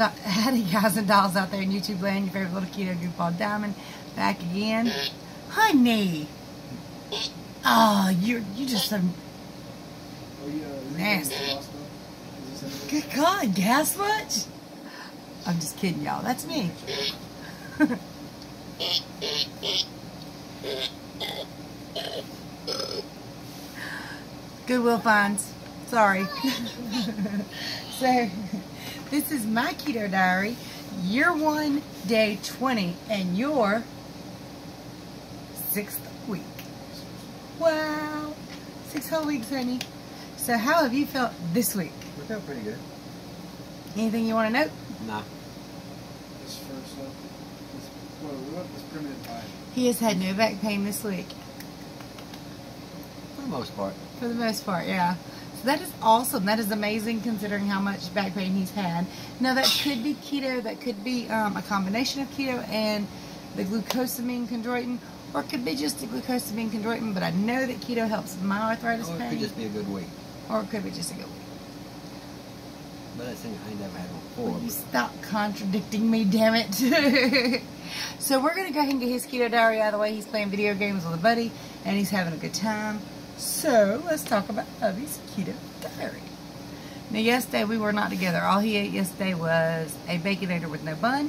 Howdy guys and dolls out there in YouTube land, your favorite little keto goofball Diamond back again. Honey! Oh, you just so nasty. Good God, gas much? I'm just kidding, y'all. That's me. Goodwill finds. Sorry. So, this is my Keto Diary, year 1, day 20, and your 6th week. Wow. 6 whole weeks, honey. So, how have you felt this week? I felt pretty good. Anything you want to note? Nah. This first up, this primitive pie. He has had no back pain this week. For the most part. For the most part, yeah. So that is awesome. That is amazing considering how much back pain he's had. Now that could be keto. That could be a combination of keto and the glucosamine chondroitin. Or it could be just the glucosamine chondroitin. But I know that keto helps with my arthritis Or it pain. could just be a good week. Or it could be just a good week. But I think I never had one before. Will you stop contradicting me, damn it. So we're going to go ahead and get his Keto Diary out of the way. He's playing video games with a buddy, and he's having a good time. So let's talk about Hubby's Keto Diary. Now yesterday we were not together. All he ate yesterday was a Baconator with no bun,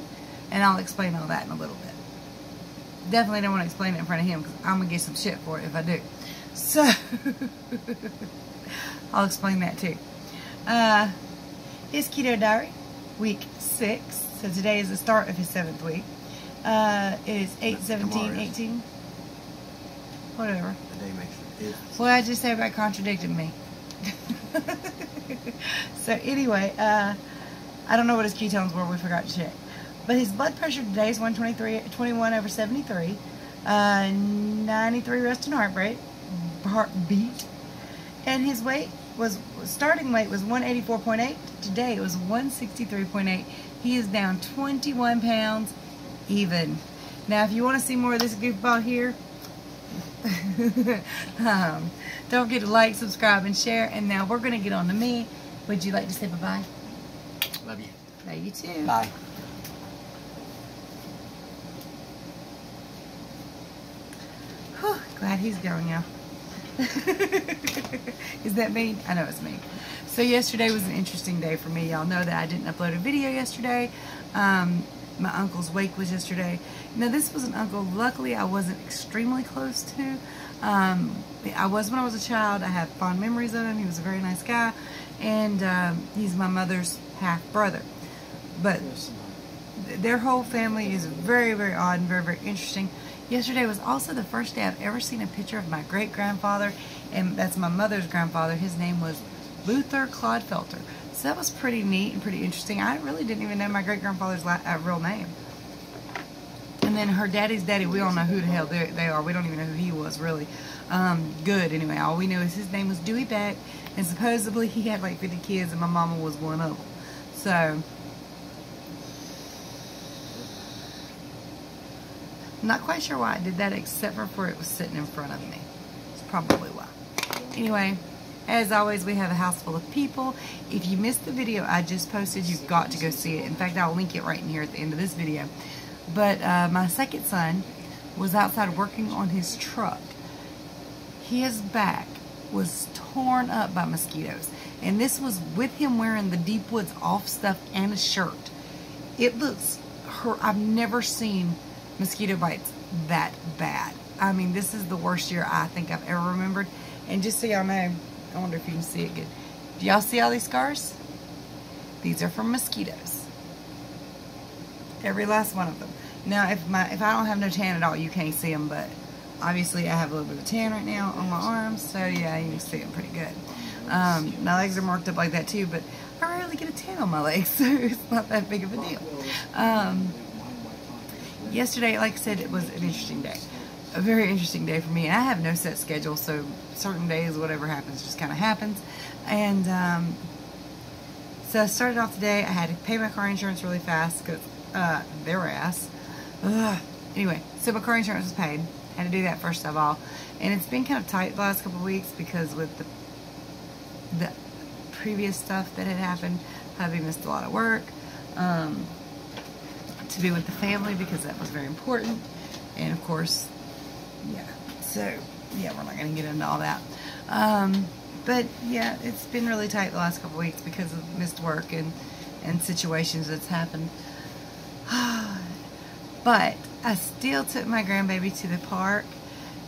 and I'll explain all that in a little bit. Definitely don't want to explain it in front of him because I'm going to get some shit for it if I do. So I'll explain that too. His Keto Diary, week 6. So today is the start of his 7th week. It is 8/17/18. Whatever. The day makes it. What did I just say about contradicting me? So anyway, I don't know what his ketones were. We forgot to check. But his blood pressure today is 123/21/73. 93 resting heartbeat. And his weight starting weight was 184.8. Today it was 163.8. He is down 21 pounds even. Now if you want to see more of this goofball here, don't forget to like, subscribe, and share. And now we're going to get on to me. Would you like to say bye-bye? Love you. Love you too. Bye. Whew, glad he's going, y'all. Is that mean? I know it's mean. So yesterday was an interesting day for me. Y'all know that I didn't upload a video yesterday. My uncle's wake was yesterday. Now this was an uncle luckily I wasn't extremely close to. I was when I was a child. I have fond memories of him. He was a very nice guy, and he's my mother's half brother. But their whole family is very, very odd and very, very interesting. Yesterday was also the first day I've ever seen a picture of my great-grandfather, and that's my mother's grandfather. His name was Luther Clodfelter. So that was pretty neat and pretty interesting. I really didn't even know my great-grandfather's real name. And then her daddy's daddy, we don't know who the hell they are. We don't even know who he was, really. Good, anyway. All we know is his name was Dewey Beck, and supposedly he had like 50 kids, and my mama was one of them. So I'm not quite sure why I did that, except for it was sitting in front of me. It's probably why. Anyway, as always, we have a house full of people. If you missed the video I just posted, you've got to go see it. In fact, I'll link it right in here at the end of this video. But my second son was outside working on his truck. His back was torn up by mosquitoes. And this was with him wearing the Deep Woods Off stuff and a shirt. It looks, I've never seen mosquito bites that bad. I mean, this is the worst year I think I've ever remembered. And just so y'all know, I wonder if you can see it good. Do y'all see all these scars? These are from mosquitoes. Every last one of them. Now, if I don't have no tan at all, you can't see them, but obviously I have a little bit of tan right now on my arms, so yeah, you can see them pretty good. My legs are marked up like that too, but I rarely get a tan on my legs, so it's not that big of a deal. Yesterday, like I said, it was an interesting day. A very interesting day for me, and I have no set schedule, so certain days, whatever happens, just kind of happens. And so I started off the day. I had to pay my car insurance really fast because their ass. Ugh. Anyway, so my car insurance was paid. I had to do that first of all, and it's been kind of tight the last couple of weeks because with the previous stuff that had happened, hubby missed a lot of work. to be with the family because that was very important. And of course, yeah. So yeah, we're not going to get into all that. But yeah, it's been really tight the last couple weeks because of missed work and situations that's happened. But I still took my grandbaby to the park,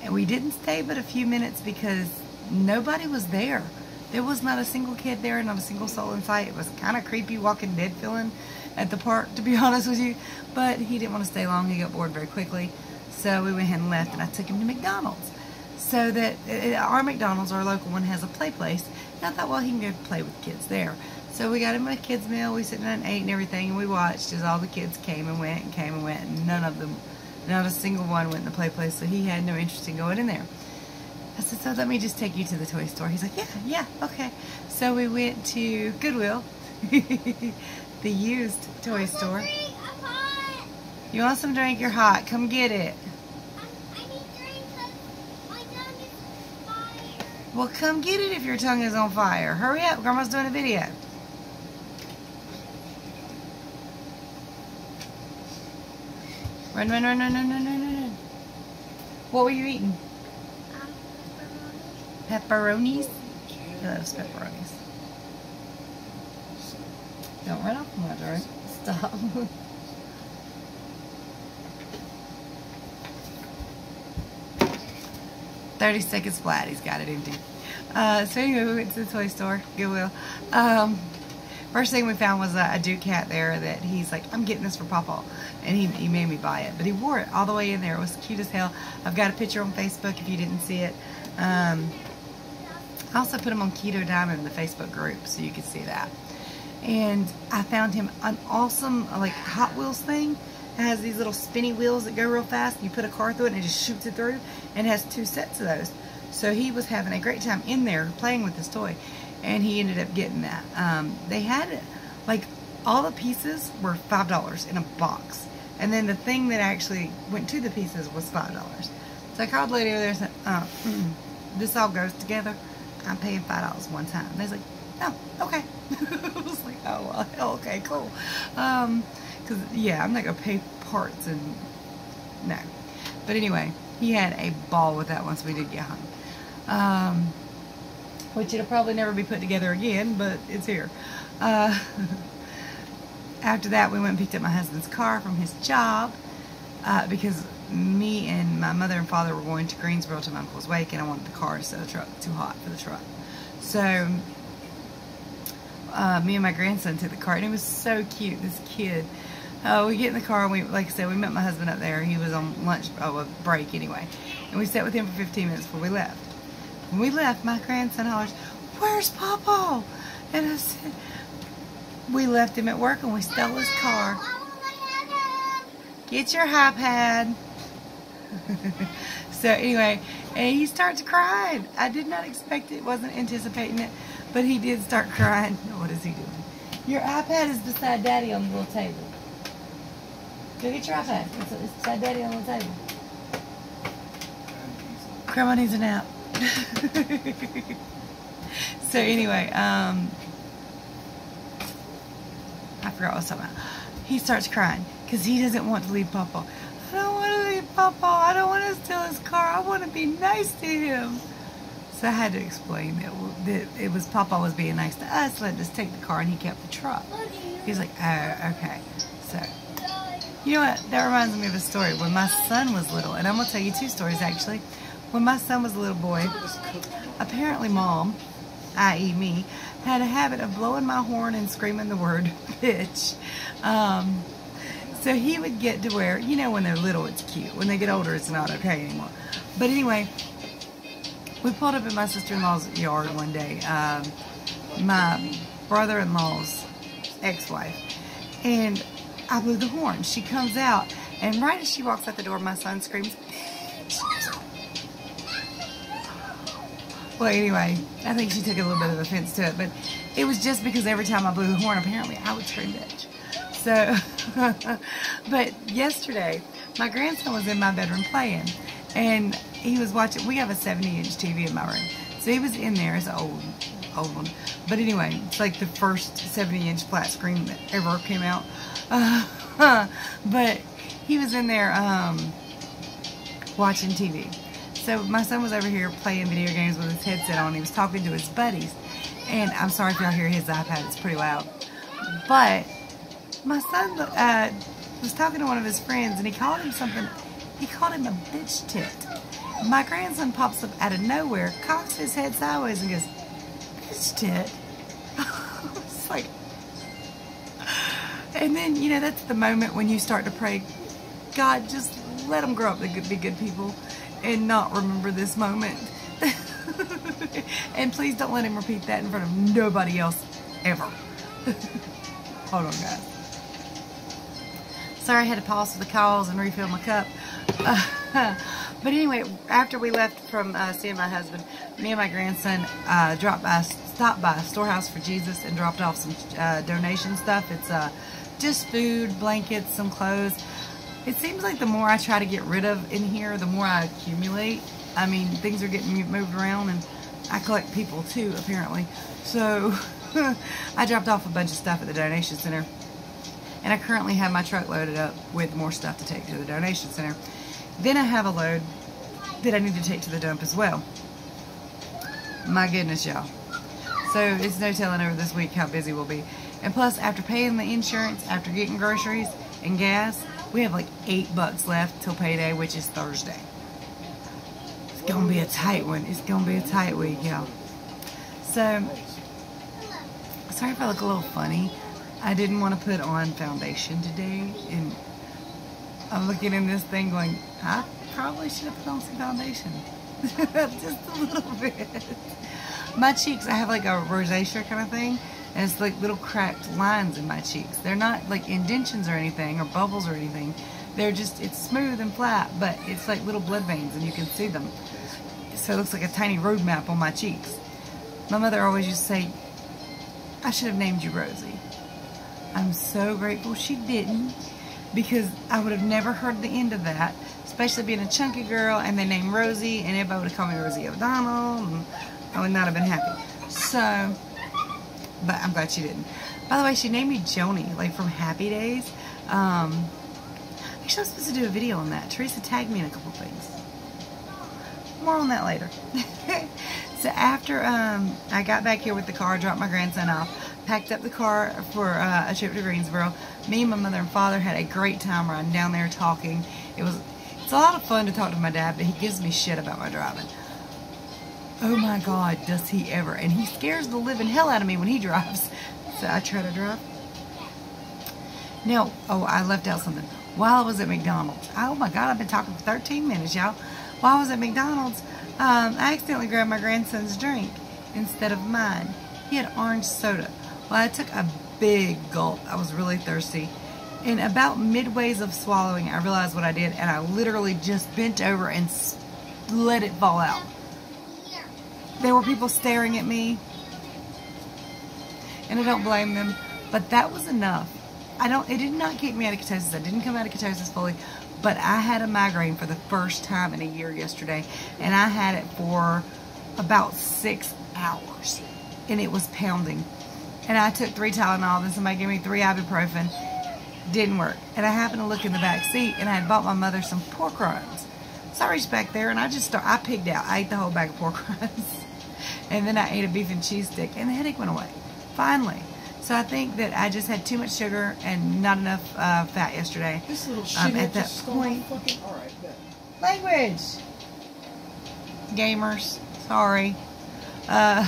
and we didn't stay but a few minutes because nobody was there. There was not a single kid there, not a single soul in sight. It was kind of creepy Walking Dead feeling at the park, to be honest with you. But he didn't want to stay long. He got bored very quickly. So we went ahead and left, and I took him to McDonald's. So that our McDonald's, our local one, has a play place. And I thought, well, he can go play with kids there. So we got him a kid's meal. We sat down and ate and everything, and we watched as all the kids came and went, and none of them, not a single one went in the play place. So he had no interest in going in there. I said, so let me just take you to the toy store. He's like, yeah, okay. So we went to Goodwill, the used toy store. You want some drink? You're hot. Come get it. I need drink because my tongue is on fire. Well, come get it if your tongue is on fire. Hurry up. Grandma's doing a video. Run. What were you eating? Pepperonis? He loves pepperonis. Don't run off my drink. Stop. "30 seconds flat." He's got it empty. So anyway, we went to the toy store, Goodwill. First thing we found was a Duke hat there that he's like, I'm getting this for Papa. And he made me buy it. But he wore it all the way in there. It was cute as hell. I've got a picture on Facebook if you didn't see it. I also put him on Keto Diamondbbw, the Facebook group, so you could see that. And I found him an awesome like Hot Wheels thing. It has these little spinny wheels that go real fast. You put a car through it and it just shoots it through. And it has 2 sets of those. So he was having a great time in there playing with this toy. And he ended up getting that. They had, like, all the pieces were $5 in a box. And then the thing that actually went to the pieces was $5. So I called the lady over there and said, this all goes together. I'm paying $5 one time. And they was like, oh, okay. I was like, oh, well, okay, cool. Because, yeah, I'm not going to pay parts and, no. But anyway, he had a ball with that once we did get home. Which it'll probably never be put together again, but it's here. After that, we went and picked up my husband's car from his job because me and my mother and father were going to Greensboro to my uncle's wake, and I wanted the car instead of the truck. Too hot for the truck. So me and my grandson took the car, and it was so cute. This kid. We get in the car, and we, like I said, we met my husband up there. He was on lunch, a break anyway, and we sat with him for 15 minutes before we left. When we left, my grandson hollers, "Where's Papa?" And I said, we left him at work and we stole his car. Get your iPad. So anyway, and he starts crying. I did not expect it, wasn't anticipating it, but he did start crying. What is he doing? Your iPad is beside Daddy on the little table. Go get your iPad. It's beside Daddy on the table. Grandma needs a nap. So anyway, I forgot what I was talking about. He starts crying because he doesn't want to leave Papa. I don't want to leave Papa. I don't want to steal his car. I want to be nice to him. So I had to explain that it was Papa was being nice to us, let us take the car, and he kept the truck. He's like, oh, okay. So, you know what? That reminds me of a story. When my son was little, and I'm going to tell you 2 stories actually. When my son was a little boy, apparently Mom, i.e. me, had a habit of blowing my horn and screaming the word bitch. So he would get to where, you know, when they're little it's cute. When they get older it's not okay anymore. But anyway, we pulled up at my sister-in-law's yard one day, my brother-in-law's ex-wife, and I blew the horn. She comes out, and right as she walks out the door, my son screams, bitch. Well, anyway, I think she took a little bit of offense to it, but it was just because every time I blew the horn, apparently I would scream bitch. So, but yesterday, my grandson was in my bedroom playing, and he was watching. We have a 70-inch TV in my room, so he was in there. It's an old one. But anyway, it's like the first 70-inch flat screen that ever came out. But he was in there watching TV. So my son was over here playing video games with his headset on. He was talking to his buddies. And I'm sorry if y'all hear his iPad. It's pretty loud. But my son was talking to one of his friends, and he called him something. He called him a bitch tit. My grandson pops up out of nowhere, cocks his head sideways, and goes, bitch tit. It's like, and then, you know, that's the moment when you start to pray, God, just let them grow up to be good people and not remember this moment. And please don't let him repeat that in front of nobody else ever. Hold on, guys. Sorry, I had to pause for the calls and refill my cup. But anyway, after we left from seeing my husband, me and my grandson stopped by Storehouse for Jesus and dropped off some donation stuff. It's just food, blankets, some clothes. It seems like the more I try to get rid of in here, the more I accumulate. I mean, things are getting moved around, and I collect people too, apparently. So I dropped off a bunch of stuff at the donation center, and I currently have my truck loaded up with more stuff to take to the donation center. Then I have a load that I need to take to the dump as well. My goodness, y'all. So it's no telling over this week how busy we'll be. And plus, after paying the insurance, after getting groceries and gas, we have like $8 left till payday, which is Thursday. It's gonna be a tight one. It's gonna be a tight week, y'all. So, sorry if I look a little funny. I didn't want to put on foundation today, and I'm looking in this thing going, I probably should have put on some foundation. Just a little bit. My cheeks, I have like a rosacea kind of thing, and it's like little cracked lines in my cheeks. They're not like indentions or anything, or bubbles or anything. They're just, it's smooth and flat, but it's like little blood veins, and you can see them. So it looks like a tiny road map on my cheeks. My mother always used to say, I should have named you Rosie. I'm so grateful she didn't, because I would have never heard the end of that, especially being a chunky girl, and they named Rosie, and everybody would have called me Rosie O'Donnell, and I would not have been happy. So, but I'm glad she didn't. By the way, she named me Joni, like from Happy Days. Actually, I was supposed to do a video on that. Teresa tagged me in a couple things. More on that later. So after I got back here with the car, dropped my grandson off, packed up the car for a trip to Greensboro. Me and my mother and father had a great time riding down there talking. It's a lot of fun to talk to my dad, but he gives me shit about my driving. Oh my God, does he ever. And he scares the living hell out of me when he drives. So I try to drive. Now, oh, I left out something. While I was at McDonald's, oh my God, I've been talking for 13 minutes, y'all. While I was at McDonald's, I accidentally grabbed my grandson's drink instead of mine. He had orange soda. Well, I took a big gulp. I was really thirsty. And about midways of swallowing, I realized what I did, and I literally just bent over and let it fall out. There were people staring at me, and I don't blame them, but that was enough. It did not kick me out of ketosis. I didn't come out of ketosis fully, but I had a migraine for the first time in a year yesterday, and I had it for about 6 hours, and it was pounding. And I took 3 Tylenol, then somebody gave me 3 ibuprofen. Didn't work. And I happened to look in the back seat, and I had bought my mother some pork rinds. So I reached back there, and I pigged out. I ate the whole bag of pork rinds. And then I ate a beef and cheese stick, and the headache went away. Finally. So I think that I just had too much sugar and not enough fat yesterday. This little shit at that point. Fucking, all right, bet. Language. Gamers. Sorry. I'm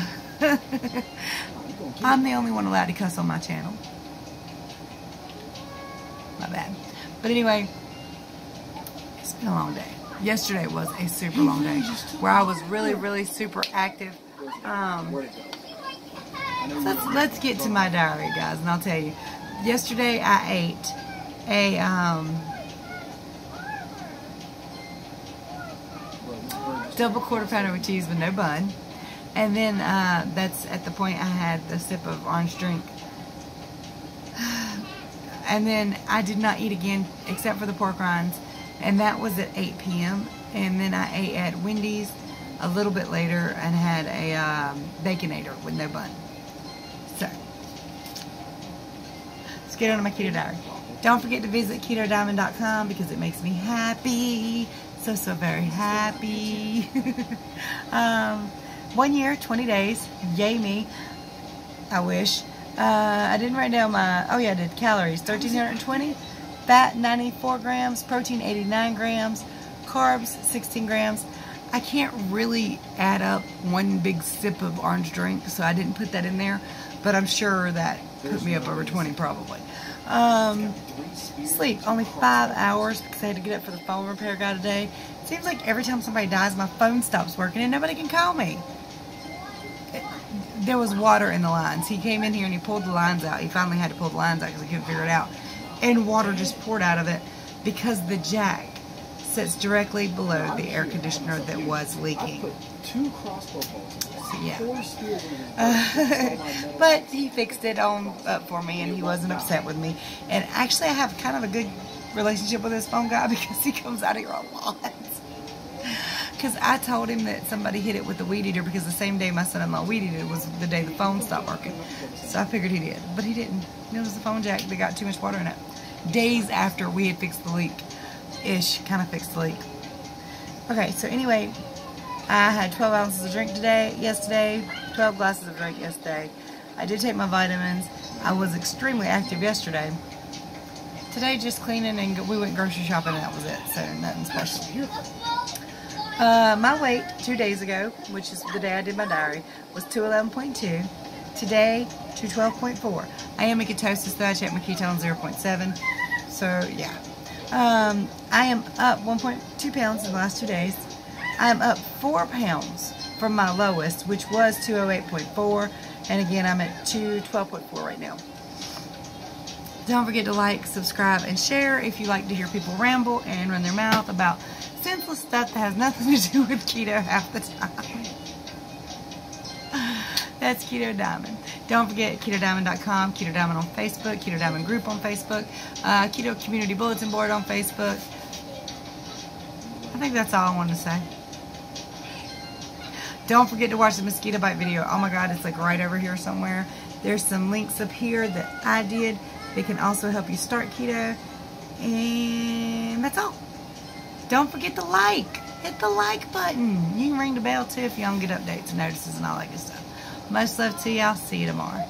the only one allowed to cuss on my channel. My bad. But anyway, it's been a long day. Yesterday was a super long day where I was really, really super active. So let's get to my diary, guys, and I'll tell you. Yesterday I ate a double quarter pounder with cheese with no bun. And then that's at the point I had a sip of orange drink. And then I did not eat again except for the pork rinds. And that was at 8 p.m. And then I ate at Wendy's a little bit later and had a Baconator with no bun. So, let's get on to my Keto Diary. Don't forget to visit KetoDiamond.com because it makes me happy. So very happy. 1 year, 20 days. Yay me. I wish. I didn't write down my, oh yeah, I did calories. 1,320. Fat, 94 grams. Protein, 89 grams. Carbs, 16 grams. I can't really add up one big sip of orange drink, so I didn't put that in there. But I'm sure that put me up over 20 probably. Sleep, only 5 hours because I had to get up for the phone repair guy today. It seems like every time somebody dies, my phone stops working and nobody can call me. There was water in the lines. He came in here and he pulled the lines out. He finally had to pull the lines out because he couldn't figure it out. And water just poured out of it because the jack sits directly below the air conditioner that was leaking. I put 2 crossbow bolts in there, Yeah. 4 spears in there. But he fixed it up for me and he wasn't upset with me. And actually I have kind of a good relationship with this phone guy because he comes out here a lot. Because I told him that somebody hit it with a weed eater because the same day my son-in-law weed eated was the day the phone stopped working. So I figured he did. But he didn't. It was the phone jack that got too much water in it. Days after we had fixed the leak. Kind of fixed the leak. Okay, so anyway, I had 12 ounces of drink yesterday, 12 glasses of drink yesterday. I did take my vitamins. I was extremely active yesterday. Today, just cleaning and we went grocery shopping and that was it, so nothing special. My weight 2 days ago, which is the day I did my diary, was 211.2. Today, 212.4. I am in ketosis, though I checked my ketones 0.7. So, yeah. I am up 1.2 pounds in the last 2 days. I am up 4 pounds from my lowest, which was 208.4. And again, I'm at 212.4 right now. Don't forget to like, subscribe, and share if you like to hear people ramble and run their mouth about senseless stuff that has nothing to do with keto half the time. That's Keto Diamond. Don't forget KetoDiamond.com, Keto Diamond on Facebook, Keto Diamond Group on Facebook, Keto Community Bulletin Board on Facebook. I think that's all I wanted to say. Don't forget to watch the mosquito bite video. Oh my God, it's like right over here somewhere. There's some links up here that I did. They can also help you start keto. And that's all. Don't forget to like. Hit the like button. You can ring the bell too if you don't get updates and notices and all that good stuff. Much love to y'all. See you tomorrow.